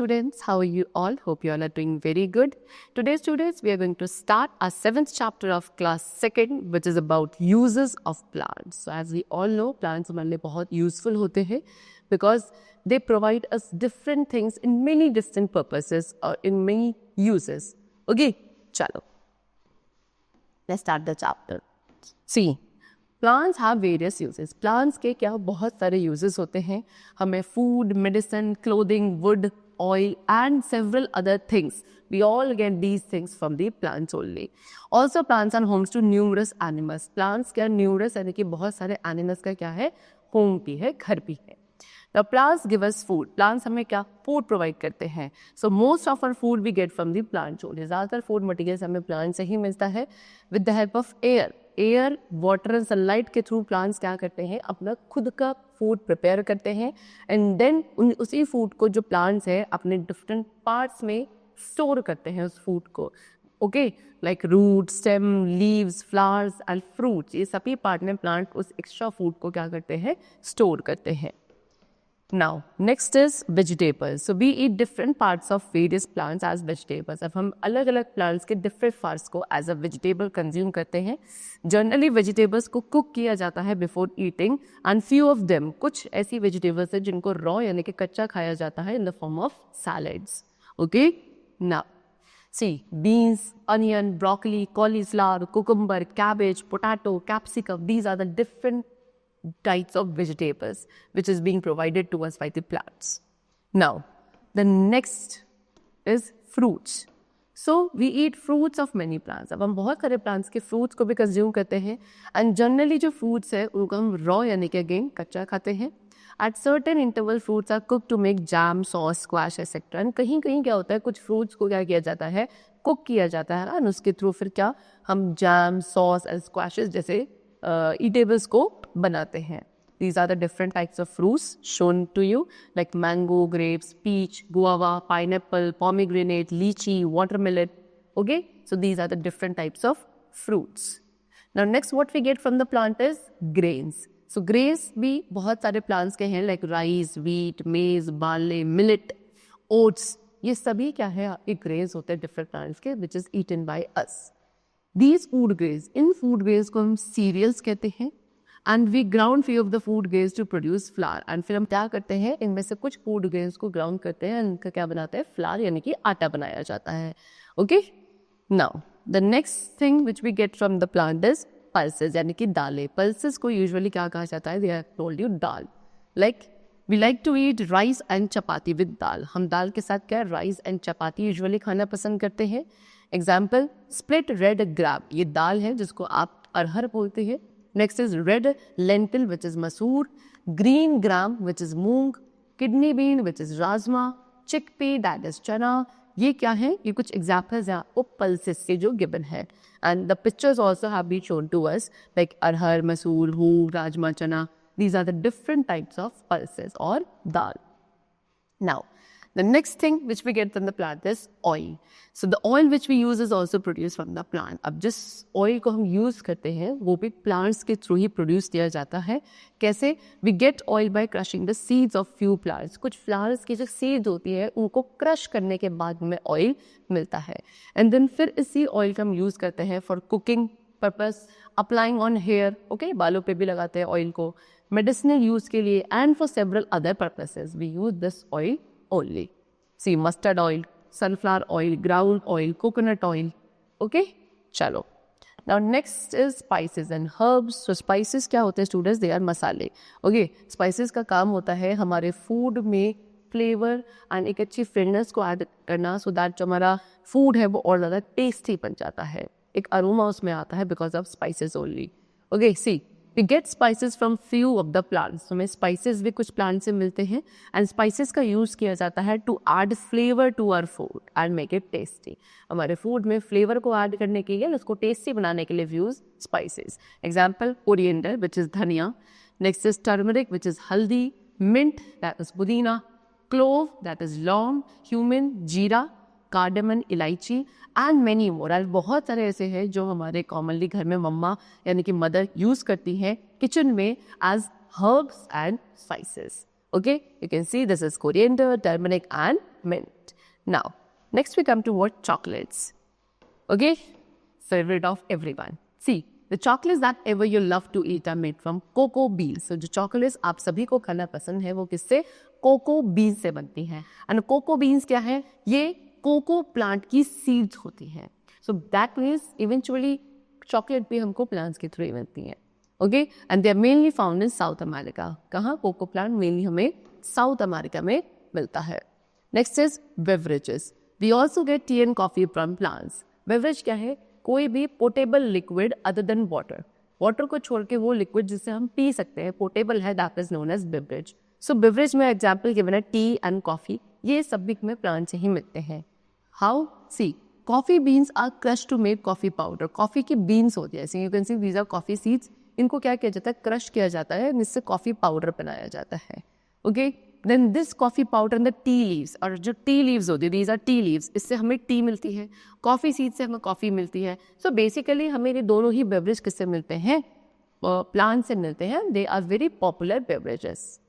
students, how are you all? Hope you all are doing very good. Today students, we are going to start our 7th chapter of class 2nd, which is about uses of plants. So as we all know, plants हमारे लिए बहुत useful होते हैं because they provide us different things in many distinct purposes or in many uses. Okay, chalo. Let's start the chapter. See, plants have various uses. Plants के क्या बहुत सारे uses होते हैं. हमें food, medicine, clothing, wood, oil and several other things. We all get these things from the plants only. Also plants are homes to numerous animals. Plants क्या numerous यानी कि बहुत सारे एनिमल्स का क्या है, होम भी है, घर भी है. The plants give us food. Plants हमें क्या, फूड प्रोवाइड करते हैं. So most of our food we get from the plants only. ज़्यादातर फूड मटेरियल्स हमें प्लांट से ही मिलता है. With the help of air, water and sunlight के थ्रू प्लांट्स क्या करते हैं, अपना खुद का फूड प्रिपेयर करते हैं. एंड देन उसी फूड को जो प्लांट्स है अपने डिफरेंट पार्ट्स में स्टोर करते हैं उस फूड को. Okay, like root, stem, leaves, flowers and fruits, ये सभी पार्ट में प्लांट उस एक्स्ट्रा फूड को क्या करते हैं, स्टोर करते हैं. Now, next is vegetables. So we eat different parts of various plants as vegetables. अब हम अलग अलग plants के different parts को as a vegetable consume करते हैं. Generally vegetables को cook किया जाता है before eating and few of them, कुछ ऐसी vegetables हैं जिनको raw यानी कि कच्चा खाया जाता है in the form of salads. Okay? Now, see, beans, onion, broccoli, cauliflower, cucumber, cabbage, potato, capsicum, these are the different types of vegetables which is being provided to us by the plants. Now, the next is fruits. So, we eat fruits of many plants. अब हम बहुत सारे plants के fruits को भी consume करते हैं and generally जो fruits है उनको हम raw यानी कि again कच्चा खाते हैं. At certain interval fruits are cooked to make jam, sauce, squash, etc. And कहीं कहीं क्या होता है, कुछ fruits को क्या किया जाता है, cook किया जाता है और उसके थ्रू फिर क्या हम jam, sauce and squashes जैसे eatables को बनाते हैं. These are the different types of fruits shown to you, like mango, grapes, peach, guava, pineapple, pomegranate, lychee, watermelon. Okay, so these are the different types of fruits. Now next what we get from the plant is grains. So grains भी बहुत सारे plants के हैं, like rice, wheat, maize, barley, millet, oats. ये सभी क्या है, ये grains होते हैं different plants के, which is eaten by us. These food grains, in food grains को हम cereals कहते हैं. And we ground few of the food grains to produce flour. And फिर हम क्या करते हैं, इनमें से कुछ food grains को ground करते हैं, इनका क्या बनाते हैं, flour यानी कि आटा बनाया जाता है. Okay? Now, the next thing which we get from the plant is pulses यानी कि दालें. Pulses को usually क्या कहा जाता है, they have told you dal. Like we like to eat rice and chapati with दाल. हम दाल के साथ क्या rice and chapati usually खाना पसंद करते हैं. Example, split red grab. ये दाल है जिसको आप अरहर बोलते हैं. Next is red lentil which is masoor, green gram which is moong, kidney bean which is rajma, chickpea that is chana. ये क्या है, ये कुछ examples हैं आपको pulses से जो given है. And the pictures also have been shown to us like arhar, masoor, moong, rajma, chana. These are the different types of pulses or dal. Now, the next thing which we get from the plant is oil. So the oil which we use is also produced from the plant. अब जिस oil को हम use करते हैं वो भी plants के through ही produce किया जाता है. कैसे? We get oil by crushing the seeds of few plants. कुछ flowers की जो seeds होती है उनको crush करने के बाद में oil मिलता है. And then फिर इसी oil का हम use करते हैं for cooking purpose, applying on hair. Okay, बालों पे भी लगाते हैं oil को. Medicinal use के लिए and for several other purposes we use this oil only. See, mustard oil, sunflower oil, ground oil, coconut oil. Okay, चलो. Now next is spices and herbs. So spices क्या होते हैं students? They are मसाले. Okay, spices का काम होता है हमारे food में flavor and एक अच्छी freshness को add करना so that जो हमारा food है वो और ज़्यादा tasty बन जाता है. एक aroma उसमें आता है because of spices only. Okay, see. We get spices from few of the plants. हमें spices भी कुछ plants से मिलते हैं and spices का use किया जाता है to add flavor to our food and make it tasty. हमारे food में flavor को add करने के लिए, उसको tasty बनाने के लिए we use spices. Example, coriander which is धनिया. Next is turmeric which is haldi. Mint that is pudina. Clove that is long. Cumin, जीरा, कार्डमन, इलायची एंड मैनी मोर. और बहुत सारे ऐसे हैं जो हमारे कॉमनली घर में मम्मा यानी कि मदर यूज़ करती हैं किचन में as herbs and spices. Okay, you can see this is coriander, turmeric and mint. Now, next we come to what? Chocolates. Okay, favorite of everyone. See, the chocolates that ever you love to eat are made from cocoa beans. So जो chocolates आप सभी को खाना पसंद है वो किससे? Cocoa beans से बनती हैं. एंड कोको बीन्स क्या है? ये कोको प्लांट की सीड्स होती हैं. So that means eventually chocolate भी हमको प्लांट्स के थ्रू बनती हैं. Okay, and they are mainly found in South America. कहाँ? कोको प्लांट मेनली हमें साउथ अमेरिका में मिलता है. Next is beverages. We also get tea and coffee from plants. Beverage क्या है? कोई भी portable liquid other than water. Water को छोड़ के वो लिक्विड जिसे हम पी सकते हैं पोर्टेबल है, that is known as beverage. So beverage में एग्जाम्पल गिवन है टी एंड कॉफी. ये सब भी हमें प्लांट से ही मिलते हैं. How? See, coffee beans are crush to make coffee powder. Coffee की बीन्स होती है, you can see these are coffee seeds. इनको क्या किया जाता है? क्रश किया जाता है, जिससे कॉफी पाउडर बनाया जाता है. Okay, then this coffee powder in the tea leaves. और जो टी लीव्स होती है, दीज आर टी लीव्स, इससे हमें टी मिलती है. कॉफी सीड से हमें कॉफी मिलती है. सो बेसिकली हमें ये दोनों ही बेवरेज किससे मिलते हैं? प्लांट से मिलते हैं. They are very popular beverages.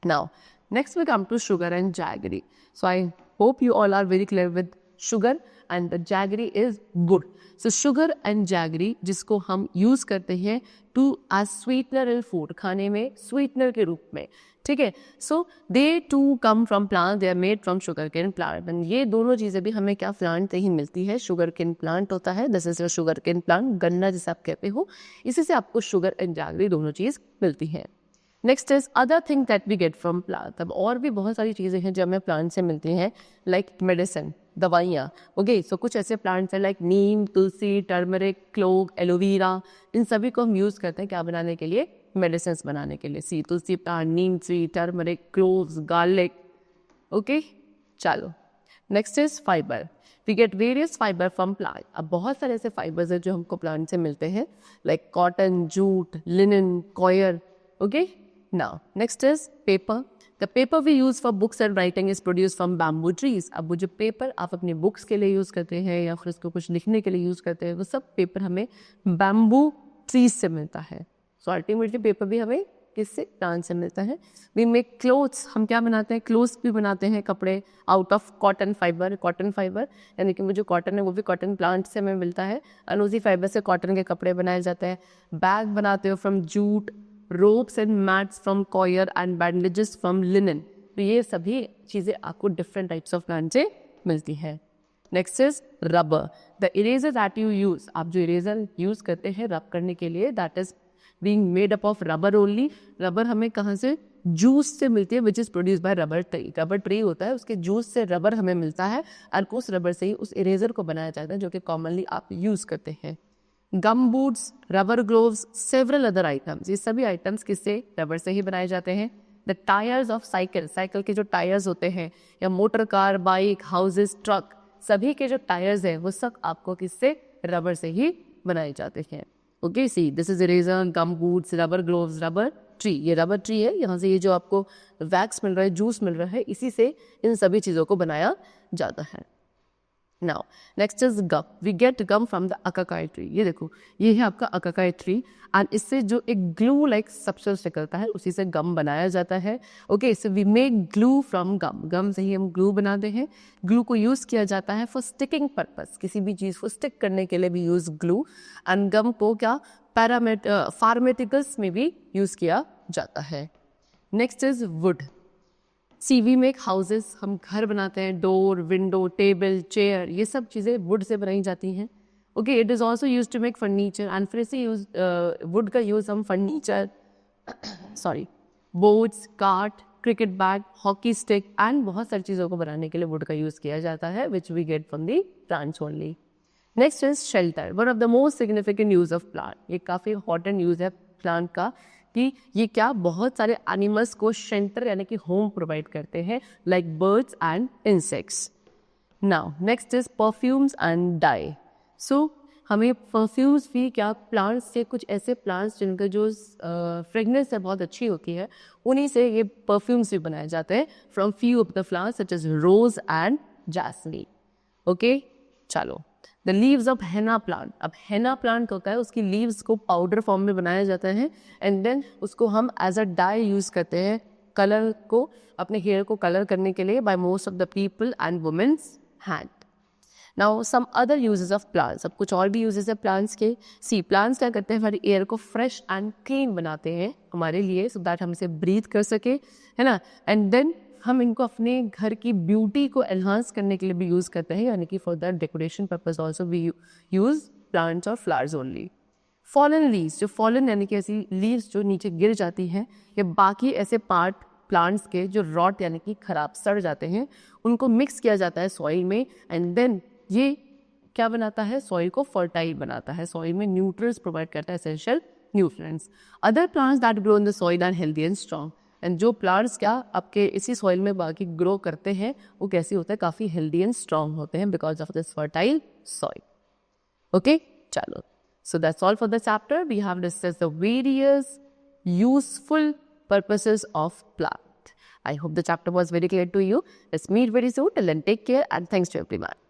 Now next we come to sugar and jaggery. So I hope you all are very clear with sugar and the jaggery is good. So sugar and jaggery जिसको हम use करते हैं to as sweetener in food, खाने में sweetener के रूप में. ठीक है. So they too come from plant, they are made from sugar cane plant. And ये दोनों चीज़ें भी हमें क्या? प्लांट से ही मिलती है. शुगर केन प्लांट होता है, this is your sugar cane plant, गन्ना जिसे आप कहते हो, इसी से आपको शुगर एंड जैगरी दोनों चीज़ मिलती है. Next is other thing that we get from plant. अब और भी बहुत सारी चीज़ें हैं जो हमें प्लांट से मिलती हैं, लाइक मेडिसिन, दवाइयाँ. ओके, सो कुछ ऐसे प्लांट्स हैं लाइक नीम, तुलसी, टर्मरिक, क्लोव, एलोवेरा. इन सभी को हम यूज़ करते हैं क्या बनाने के लिए? मेडिसिन बनाने के लिए. See, tulsi plant, neem tree, turmeric, cloves, garlic. Okay, चलो next is fibre. We get various fibre from plant. अब बहुत सारे ऐसे फाइबर्स हैं जो हमको प्लांट से मिलते हैं, like cotton, jute, linen, coir. Okay, now next is paper. The paper we use for books and writing is produce from bamboo trees. अब वो जो पेपर आप अपनी बुक्स के लिए यूज़ करते हैं या फिर उसको कुछ लिखने के लिए यूज़ करते हैं, वो सब पेपर हमें बैम्बू ट्रीज से मिलता है. सो अल्टीमेटली पेपर भी हमें किससे? प्लांट से मिलता है. We make clothes. हम क्या बनाते हैं? क्लोथ्स भी बनाते हैं, कपड़े, out of cotton fibre. Cotton fibre यानी कि वो जो कॉटन है वो भी कॉटन प्लांट से हमें मिलता है. और उसी फाइबर से कॉटन के कपड़े बनाए जाते हैं. बैग बनाते हो from jute, ropes and mats from coir and bandages from linen. तो ये सभी चीज़ें आपको डिफरेंट टाइप्स ऑफ प्लांट से मिलती है. Next is rubber. The eraser that you use. आप जो इरेजर यूज़ करते हैं रब करने के लिए, that is being made up of rubber only. Rubber हमें कहाँ से? जूस से मिलती है, which is produce by rubber tree. Rubber tree होता है, उसके जूस से रबर हमें मिलता है और उस रबर से ही उस इरेजर को बनाया जाता है जो कि कॉमनली आप यूज़ करते हैं. Gum boots, rubber gloves, several other items. ये सभी आइटम्स किससे? रबर से ही बनाए जाते हैं. The tyres of cycle. Cycle के जो टायर्स होते हैं या motor car, bike, houses, truck, सभी के जो टायर्स हैं वो सब आपको किससे? रबर से ही बनाए जाते हैं. Okay, see this is eraser, gum boots, rubber gloves, rubber tree. ये रबर ट्री है, यहाँ से ये जो आपको वैक्स मिल रहा है, जूस मिल रहा है, इसी से इन सभी चीज़ों को बनाया जाता है. Now next is gum. We get gum from the acacia tree. ये देखो, ये है आपका अकाकाई ट्री एंड इससे जो एक ग्लू लाइक सब्सटेंस निकलता है उसी से गम बनाया जाता है. Okay, so we make glue from gum. Gum से ही हम ग्लू बनाते हैं. ग्लू को यूज़ किया जाता है फॉर स्टिकिंग पर्पस. किसी भी चीज़ को स्टिक करने के लिए भी यूज़ ग्लू. एंड गम को क्या? फार्मास्यूटिकल्स में भी यूज़ किया जाता है. Next is wood. See, we make houses. हम घर बनाते हैं, डोर, विंडो, टेबल, चेयर, ये सब चीज़ें वुड से बनाई जाती हैं. Okay, it is also use to make furniture. And फिर से यूज वुड का यूज़ हम furniture, sorry, boards, cart, cricket bag, hockey stick and बहुत सारी चीज़ों को बनाने के लिए वुड का यूज़ किया जाता है, which we get from the plants only. Next is shelter. One of the most significant use of plant. ये काफ़ी इंपॉर्टेंट यूज़ है प्लांट का कि ये क्या? बहुत सारे एनिमल्स को शेल्टर यानी कि होम प्रोवाइड करते हैं, like birds and insects. Now next is perfumes and dye. So हमें परफ्यूम्स भी क्या? प्लांट्स से, कुछ ऐसे प्लांट्स जिनका जो फ्रेगनेंस है बहुत अच्छी होती है, उन्हीं से ये परफ्यूम्स भी बनाए जाते हैं from few of the flowers such as rose and jasmine. Okay, चलो. The leaves of henna plant. अब हेना प्लांट होता है, उसकी लीव्स को पाउडर फॉर्म में बनाया जाता है एंड देन उसको हम एज अ डाई यूज़ करते हैं कलर को, अपने हेयर को कलर करने के लिए by most of the people and womens hand. Now some other uses of plants. अब कुछ और भी यूजेस है प्लांट्स के. सी प्लांट्स क्या करते हैं, हमारे एयर को फ्रेश एंड क्लीन बनाते हैं हमारे लिए, सो दैट हम इसे ब्रीथ कर सके, है ना. एंड देन हम इनको अपने घर की ब्यूटी को एनहांस करने के लिए भी यूज़ करते हैं, यानी कि for that decoration purpose also we use plants और फ्लावर्स ओनली. फॉलन लीव्स, जो फॉलन यानी कि ऐसी लीव्स जो नीचे गिर जाती हैं, या बाकी ऐसे पार्ट प्लांट्स के जो रॉट यानी कि खराब सड़ जाते हैं, उनको मिक्स किया जाता है सॉइल में. एंड देन ये क्या बनाता है, सॉइल को फर्टाइल बनाता है, सॉइल में न्यूट्रिएंट्स प्रोवाइड करता है, essential nutrients. Other plants that grow in the soil are healthy and strong. And जो प्लांट्स क्या आपके इसी सॉइल में बाकी ग्रो करते हैं, वो कैसे होते हैं, काफ़ी हेल्दी एंड स्ट्रॉन्ग होते हैं because of this fertile soil. Okay, चलो. So that's all for the chapter. We have discussed the various useful purposes of plant. I hope the chapter was very clear to you. Let's meet very soon. Till then, take care and thanks to everyone.